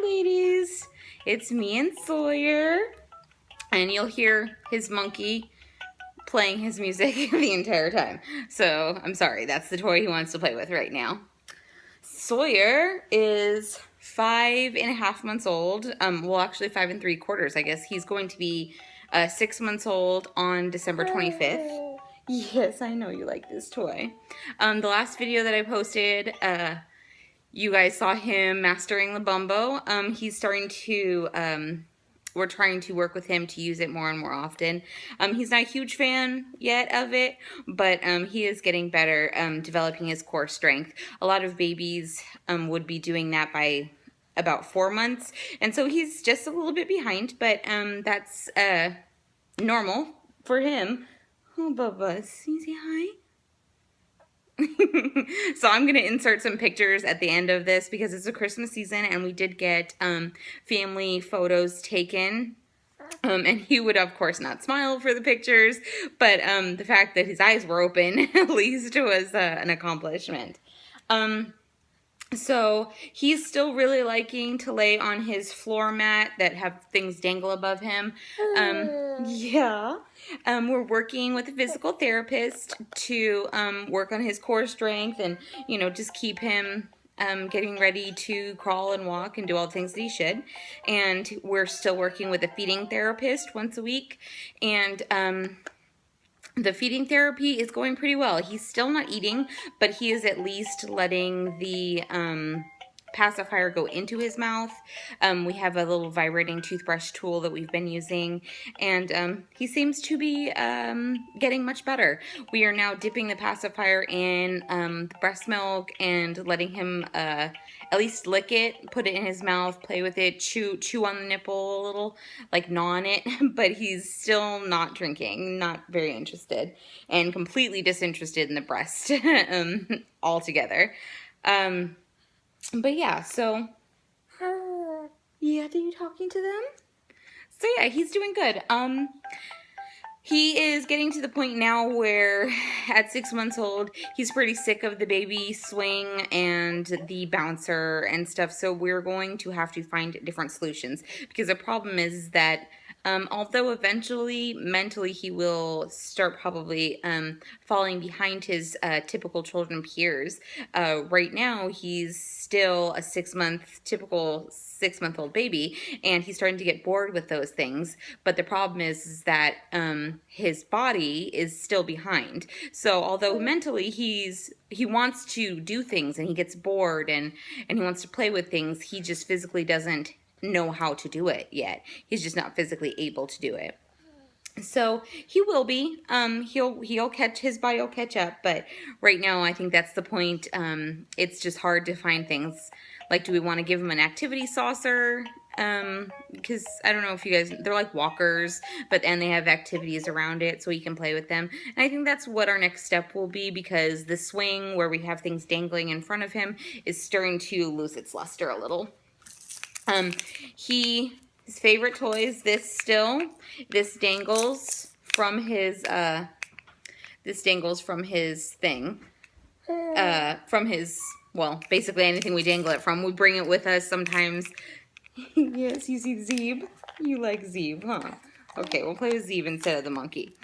ladies. It's me and Sawyer. And you'll hear his monkey playing his music the entire time. So, I'm sorry, that's the toy he wants to play with right now. Sawyer is 5.5 months old. Well, actually 5 3/4, I guess. He's going to be 6 months old on December 25th. Yes, I know you like this toy. The last video that I posted, you guys saw him mastering the bumbo. He's starting to, we're trying to work with him to use it more and more often. He's not a huge fan yet of it, but he is getting better, developing his core strength. A lot of babies would be doing that by about 4 months, and so he's just a little bit behind, but that's normal for him. Oh, Bubba, can you say hi? So I'm going to insert some pictures at the end of this because it's a Christmas season and we did get family photos taken. And he would, of course, not smile for the pictures, but the fact that his eyes were open at least was an accomplishment. So he's still really liking to lay on his floor mat that have things dangle above him. Yeah. We're working with a physical therapist to work on his core strength and, you know, just keep him getting ready to crawl and walk and do all the things that he should. And we're still working with a feeding therapist once a week. And the feeding therapy is going pretty well. He's still not eating, but he is at least letting the pacifier go into his mouth. We have a little vibrating toothbrush tool that we've been using, and he seems to be getting much better. We are now dipping the pacifier in the breast milk and letting him at least lick it, put it in his mouth, play with it, chew on the nipple a little, like gnaw on it, but he's still not drinking, not very interested, and completely disinterested in the breast altogether. But yeah, so, yeah, are you talking to them? So yeah, he's doing good. He is getting to the point now where at 6 months old, he's pretty sick of the baby swing and the bouncer and stuff. So we're going to have to find different solutions because the problem is that although eventually mentally he will start probably falling behind his typical children peers, right now he's still a typical 6 month old baby, and he's starting to get bored with those things. But the problem is that his body is still behind. So although mentally he wants to do things and he gets bored and he wants to play with things, he just physically doesn't know how to do it yet. He's just not physically able to do it. So he will be. His body will catch up, but right now I think that's the point. It's just hard to find things. Like, do we want to give him an activity saucer? Because I don't know if you guys, they're like walkers, but then they have activities around it so he can play with them. And I think that's what our next step will be, because the swing where we have things dangling in front of him is starting to lose its luster a little. His favorite toy is this still. This dangles from his thing. Well, basically anything we dangle it from. We bring it with us sometimes. Yes, you see Zeeb? You like Zeeb, huh? Okay, we'll play with Zeeb instead of the monkey.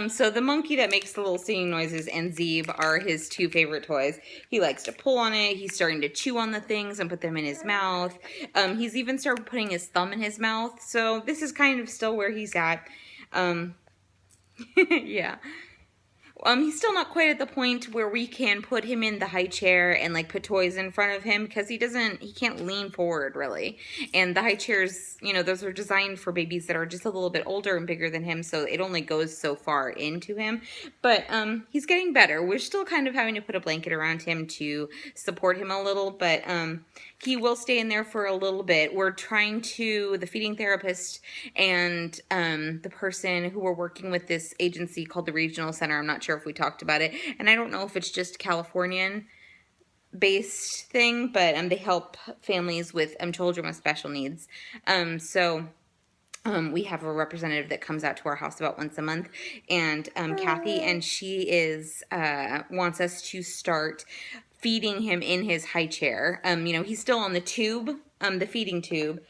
So the monkey that makes the little singing noises and Zeeb are his two favorite toys. He likes to pull on it. He's starting to chew on the things and put them in his mouth. He's even started putting his thumb in his mouth. So this is kind of still where he's at. Yeah. He's still not quite at the point where we can put him in the high chair and like put toys in front of him, because he can't lean forward really. And the high chairs, you know, those are designed for babies that are just a little bit older and bigger than him, so it only goes so far into him. But he's getting better. We're still kind of having to put a blanket around him to support him a little, but he will stay in there for a little bit. We're trying to, the feeding therapist and the person who we're working with, this agency called the Regional Center, I'm not sure if we talked about it, and I don't know if it's just Californian based thing, but they help families with children with special needs. We have a representative that comes out to our house about once a month, and Kathy, and she wants us to start feeding him in his high chair. You know, he's still on the tube the feeding tube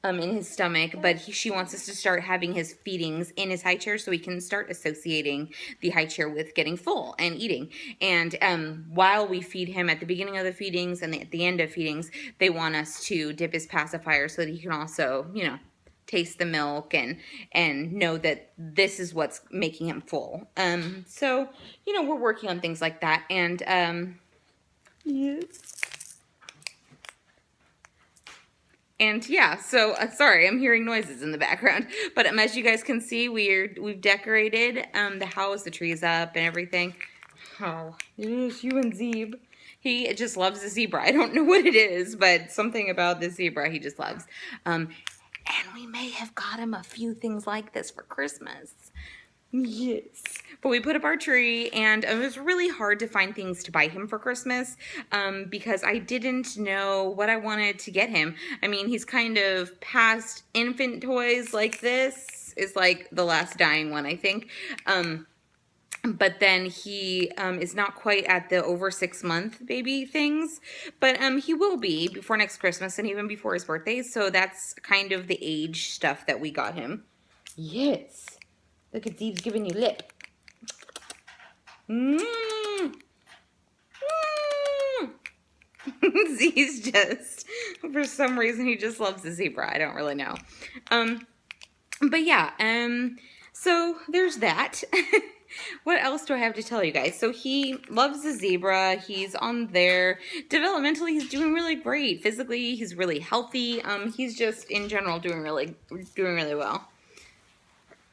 in his stomach, but she wants us to start having his feedings in his high chair so he can start associating the high chair with getting full and eating. And while we feed him at the beginning of the feedings and at the end of feedings, they want us to dip his pacifier so that he can also, you know, taste the milk and know that this is what's making him full. So, you know, we're working on things like that. And yes. And yeah, so sorry, I'm hearing noises in the background. But as you guys can see, we've decorated the house, the tree's up and everything. Oh, yes, you and Zeb. He just loves the zebra. I don't know what it is, but something about the zebra he just loves. And we may have got him a few things like this for Christmas. Yes. But we put up our tree, and it was really hard to find things to buy him for Christmas because I didn't know what I wanted to get him. I mean, he's kind of past infant toys like this. Is like the last dying one, I think. But then he is not quite at the over 6 month baby things, but he will be before next Christmas and even before his birthday. So that's kind of the age stuff that we got him. Yes. Look at Zeeb's giving you lip. Zeeb's just, for some reason, he just loves the zebra. I don't really know. But yeah, so there's that. What else do I have to tell you guys? So he loves the zebra. He's on there. Developmentally, he's doing really great. Physically, he's really healthy. He's just, in general, doing really well.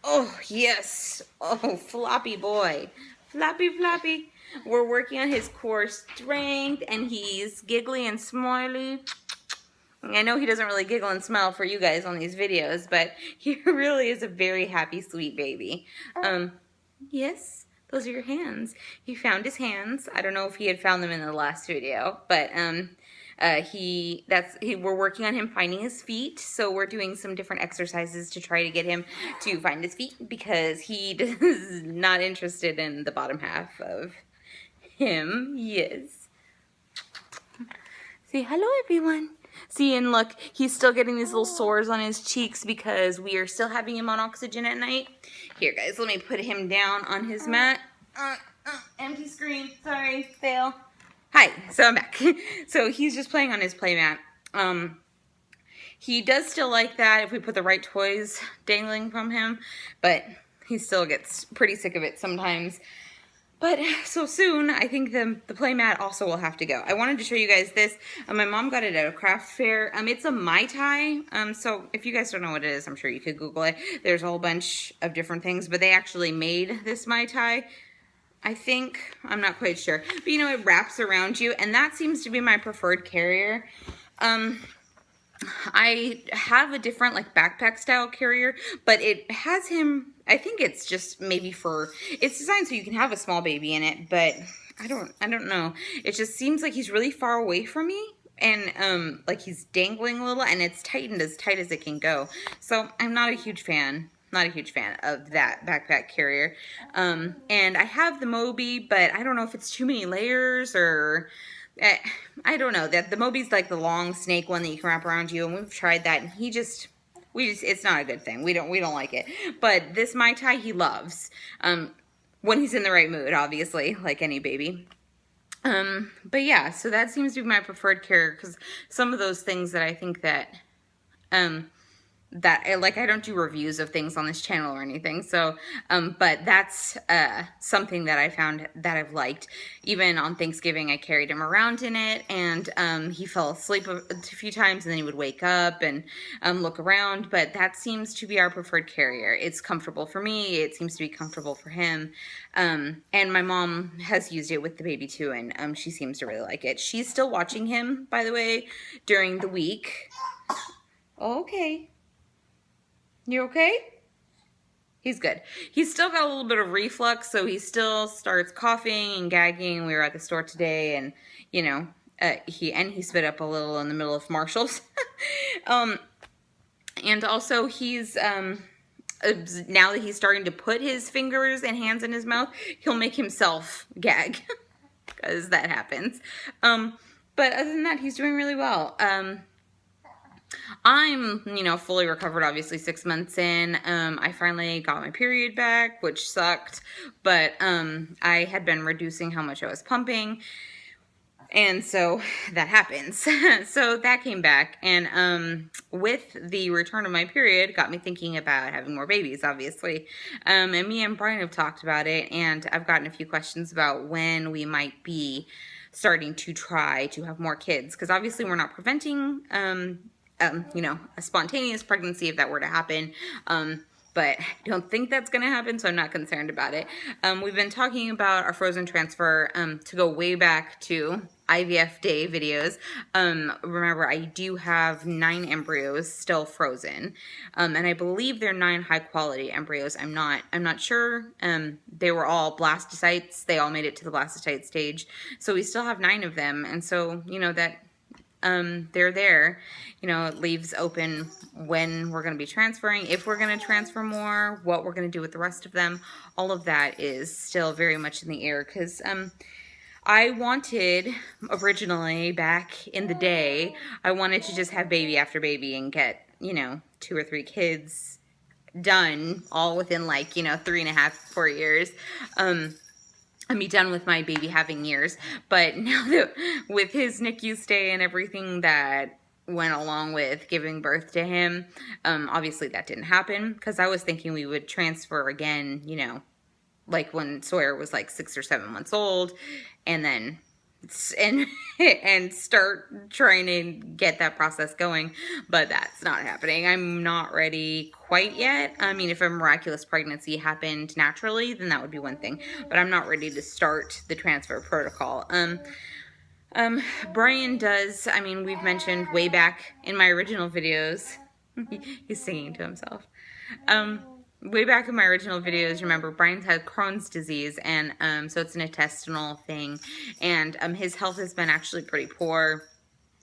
Oh, yes. Oh, floppy boy. Floppy. We're working on his core strength, and he's giggly and smiley. I know he doesn't really giggle and smile for you guys on these videos, but he really is a very happy, sweet baby. Yes, those are your hands. He found his hands. I don't know if he had found them in the last video, but we're working on him finding his feet. So we're doing some different exercises to try to get him to find his feet because he is not interested in the bottom half of him. Yes. Say hello, everyone. See, and look, he's still getting these little sores on his cheeks because we are still having him on oxygen at night. Here, guys, let me put him down on his mat. Empty screen. Sorry, fail. Hi, so I'm back. So he's just playing on his play mat. He does still like that if we put the right toys dangling from him, but he still gets pretty sick of it sometimes. But so soon, I think the play mat also will have to go. I wanted to show you guys this. My mom got it at a craft fair. It's a Mai Tai. So if you guys don't know what it is, I'm sure you could Google it. There's a whole bunch of different things, but they actually made this Mai Tai. I think, I'm not quite sure. But you know, it wraps around you, and that seems to be my preferred carrier. I have a different like backpack style carrier, but it has him, I think it's just maybe it's designed so you can have a small baby in it, but I don't know. It just seems like he's really far away from me, and like he's dangling a little, and it's tightened as tight as it can go. So I'm not a huge fan. Not a huge fan of that backpack carrier. And I have the Moby, but I don't know if it's too many layers or I don't know. That the Moby's like the long snake one that you can wrap around you, and we've tried that, and it's not a good thing. We don't like it. But this Mai Tai he loves. When he's in the right mood, obviously, like any baby. But yeah, so that seems to be my preferred carrier, because some of those things that I think that I don't do reviews of things on this channel or anything, so but that's something that I found that I've liked. Even on Thanksgiving, I carried him around in it, and he fell asleep a few times, and then he would wake up and look around. But that seems to be our preferred carrier. It's comfortable for me. It seems to be comfortable for him, and my mom has used it with the baby too, and she seems to really like it. She's still watching him, by the way, during the week. Okay. You okay? He's good. He's still got a little bit of reflux, so he still starts coughing and gagging. We were at the store today, and you know, he spit up a little in the middle of Marshall's. And also he's now that he's starting to put his fingers and hands in his mouth, he'll make himself gag because that happens. But other than that, he's doing really well. I'm, fully recovered, obviously 6 months in. I finally got my period back, which sucked, but I had been reducing how much I was pumping, and so that happens. So that came back, and with the return of my period, got me thinking about having more babies, obviously. And me and Brian have talked about it, and I've gotten a few questions about when we might be starting to try to have more kids, because obviously we're not preventing a spontaneous pregnancy if that were to happen. But I don't think that's going to happen, so I'm not concerned about it. We've been talking about our frozen transfer to go way back to IVF day videos. Remember, I do have 9 embryos still frozen, and I believe they're 9 high quality embryos. I'm not sure. They were all blastocytes. They all made it to the blastocyte stage, so we still have 9 of them, and so that. They're there. It leaves open when we're going to be transferring, if we're going to transfer more, what we're going to do with the rest of them. All of that is still very much in the air, because I wanted, originally, back in the day, I wanted to just have baby after baby and get, 2 or 3 kids done, all within 3.5, 4 years. And be done with my baby having years. But now that with his NICU stay and everything that went along with giving birth to him, obviously that didn't happen, because I was thinking we would transfer again, like when Sawyer was 6 or 7 months old, and then and start trying to get that process going. But that's not happening. I'm not ready quite yet. I mean, if a miraculous pregnancy happened naturally, then that would be one thing, but I'm not ready to start the transfer protocol. Brian does, we've mentioned way back in my original videos, he's singing to himself. Way back in my original videos, remember, Brian's had Crohn's disease, and so it's an intestinal thing, and his health has been actually pretty poor.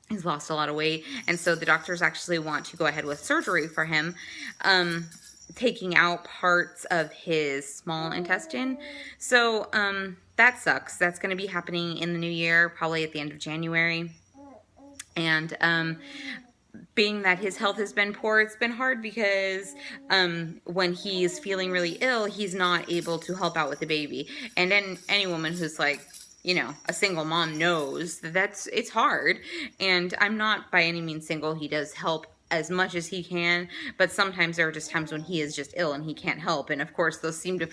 He's lost a lot of weight, and so the doctors actually want to go ahead with surgery for him, taking out parts of his small intestine. So that sucks. That's going to be happening in the new year, probably at the end of January. And being that his health has been poor, it's been hard, because when he's feeling really ill, he's not able to help out with the baby. And then any woman who's a single mom knows that it's hard. And I'm not by any means single. He does help as much as he can, but sometimes there are just times when he is just ill and he can't help. And of course, those seem to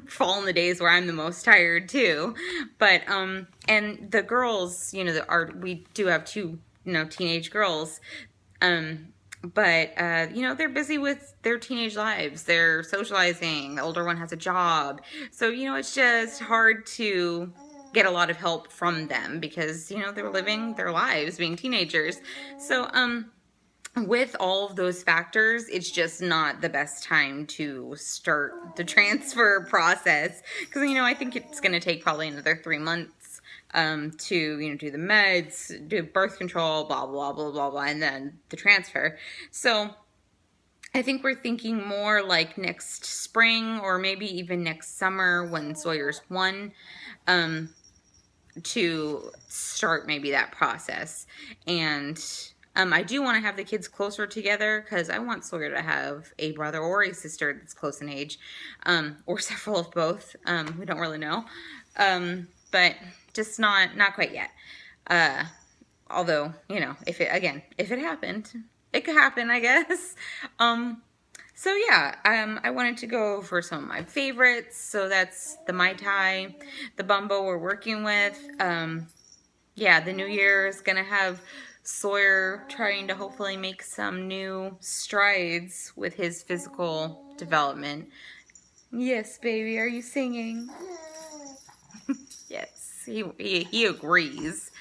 fall in the days where I'm the most tired too. But and the girls, we do have 2 teenage girls. But they're busy with their teenage lives. They're socializing. The older one has a job. So, it's just hard to get a lot of help from them, because, they're living their lives being teenagers. So, with all of those factors, it's just not the best time to start the transfer process, because, I think it's going to take probably another 3 months to, do the meds, do birth control, blah, blah, blah, blah, blah, and then the transfer. So I think we're thinking more like next spring, or maybe even next summer when Sawyer's 1, to start maybe that process. And I do want to have the kids closer together, because I want Sawyer to have a brother or a sister that's close in age, or several of both. We don't really know. But just not quite yet. Although, if it happened, it could happen, I guess. So yeah, I wanted to go over some of my favorites. So that's the Mai Tai, the Bumbo we're working with. Yeah, the new year is gonna have Sawyer trying to hopefully make some new strides with his physical development. Yes, baby, are you singing? Yes, he agrees.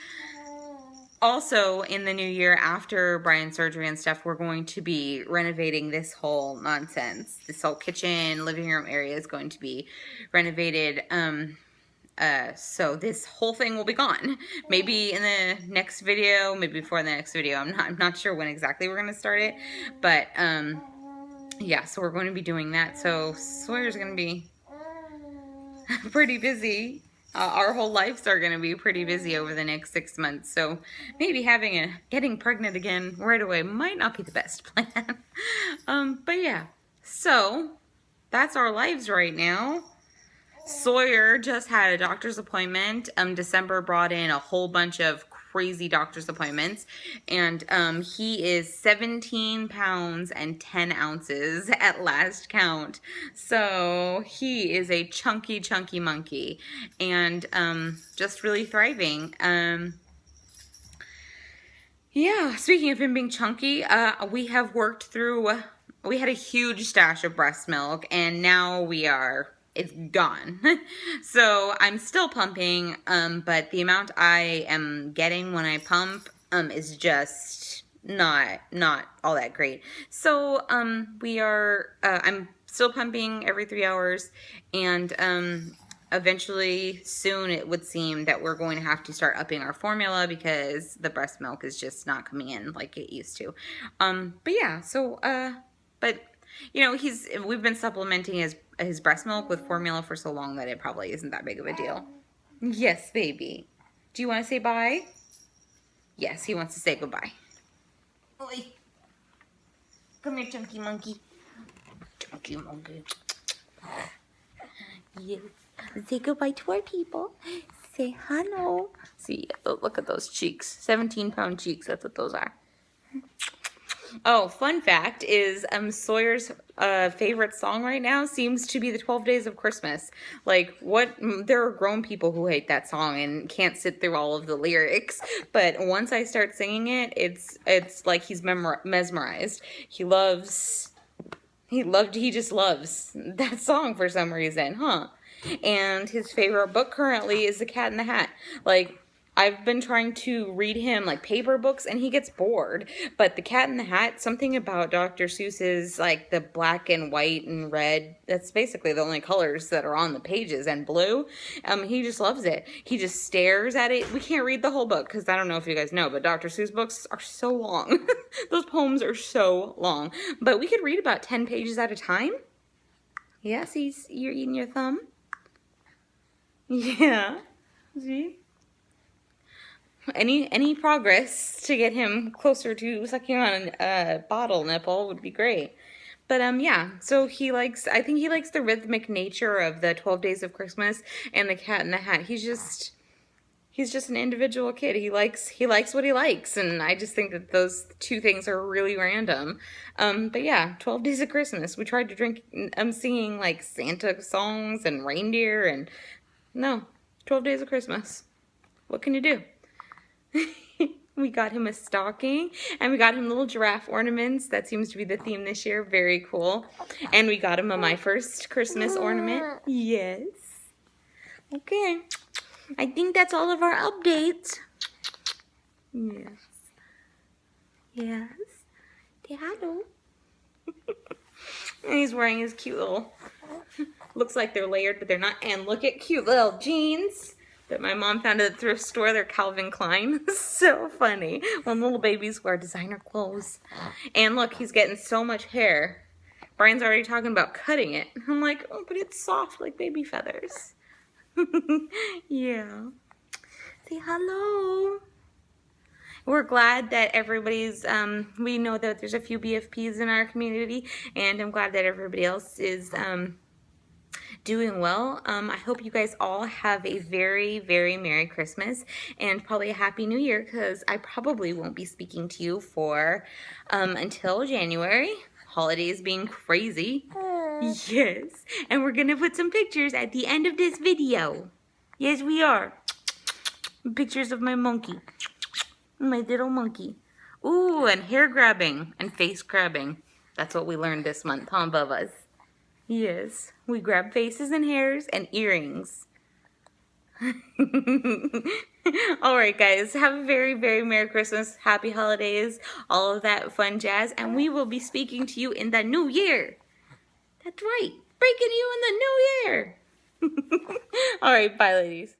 Also, in the new year, after Brian's surgery and stuff, we're going to be renovating this whole nonsense. This whole kitchen, living room area is going to be renovated. So this whole thing will be gone. Maybe in the next video, maybe before the next video. I'm not sure when exactly we're going to start it. But, yeah, so we're going to be doing that. So Sawyer's going to be pretty busy. our whole lives are going to be pretty busy over the next 6 months. So maybe getting pregnant again right away might not be the best plan. But yeah, so that's our lives right now. Sawyer just had a doctor's appointment. December brought in a whole bunch of crazy doctor's appointments, and he is 17 pounds and 10 ounces at last count. So he is a chunky monkey, and just really thriving. Yeah, speaking of him being chunky, we have worked through, we had a huge stash of breast milk, and now it's gone. So I'm still pumping, but the amount I am getting when I pump is just not all that great. So I'm still pumping every 3 hours, and eventually soon it would seem that we're going to have to start upping our formula because the breast milk is just not coming in like it used to. But yeah, so but you know, we've been supplementing his breast milk with formula for so long that it probably isn't that big of a deal. Yes, baby. Do you want to say bye? Yes, he wants to say goodbye. Oi. Come here, chunky monkey. Chunky monkey. Yes. Say goodbye to our people. Say hello. See, look at those cheeks. 17-pound cheeks, that's what those are. Oh, fun fact is Sawyer's favorite song right now seems to be the 12 Days of Christmas. Like, what? There are grown people who hate that song and can't sit through all of the lyrics. But once I start singing it, it's like he's mesmerized. He just loves that song for some reason, huh? And his favorite book currently is The Cat in the Hat. Like, I've been trying to read him like paper books and he gets bored. But The Cat in the Hat, something about Dr. Seuss's like the black and white and red, that's basically the only colors that are on the pages, and blue. He just loves it. He just stares at it. We can't read the whole book because I don't know if you guys know, but Dr. Seuss books are so long. Those poems are so long. But we could read about 10 pages at a time. Yes, you're eating your thumb. Yeah. See? Any progress to get him closer to sucking on a bottle nipple would be great. But yeah, so I think he likes the rhythmic nature of the 12 Days of Christmas and The Cat in the Hat. He's just an individual kid. He likes what he likes, and I just think that those two things are really random. But yeah, 12 Days of Christmas. We tried to singing like Santa songs and reindeer, and no, 12 Days of Christmas. What can you do? We got him a stocking, and we got him little giraffe ornaments. That seems to be the theme this year. Very cool. And we got him My First Christmas ornament. Yes. Okay. I think that's all of our updates. Yes. Yes. Say hello. And he's wearing his cute little, looks like they're layered, but they're not. And look at cute little jeans that my mom found at the thrift store. They're Calvin Klein. So funny when little babies wear designer clothes. And look, he's getting so much hair. Brian's already talking about cutting it. I'm like, oh, but it's soft like baby feathers. Yeah. Say hello. We're glad that everybody's, we know that there's a few BFPs in our community, and I'm glad that everybody else is doing well. I hope you guys all have a very, very Merry Christmas and probably a Happy New Year, because I probably won't be speaking to you for until January. Holidays being crazy. Yes. And we're going to put some pictures at the end of this video. Yes, we are. Pictures of my monkey. My little monkey. Ooh, and hair grabbing and face grabbing. That's what we learned this month, huh, Bubba's? Yes, we grab faces and hairs and earrings. Alright guys, have a very, very Merry Christmas, Happy Holidays, all of that fun jazz, and we will be speaking to you in the new year. That's right, breaking you in the new year. Alright, bye ladies.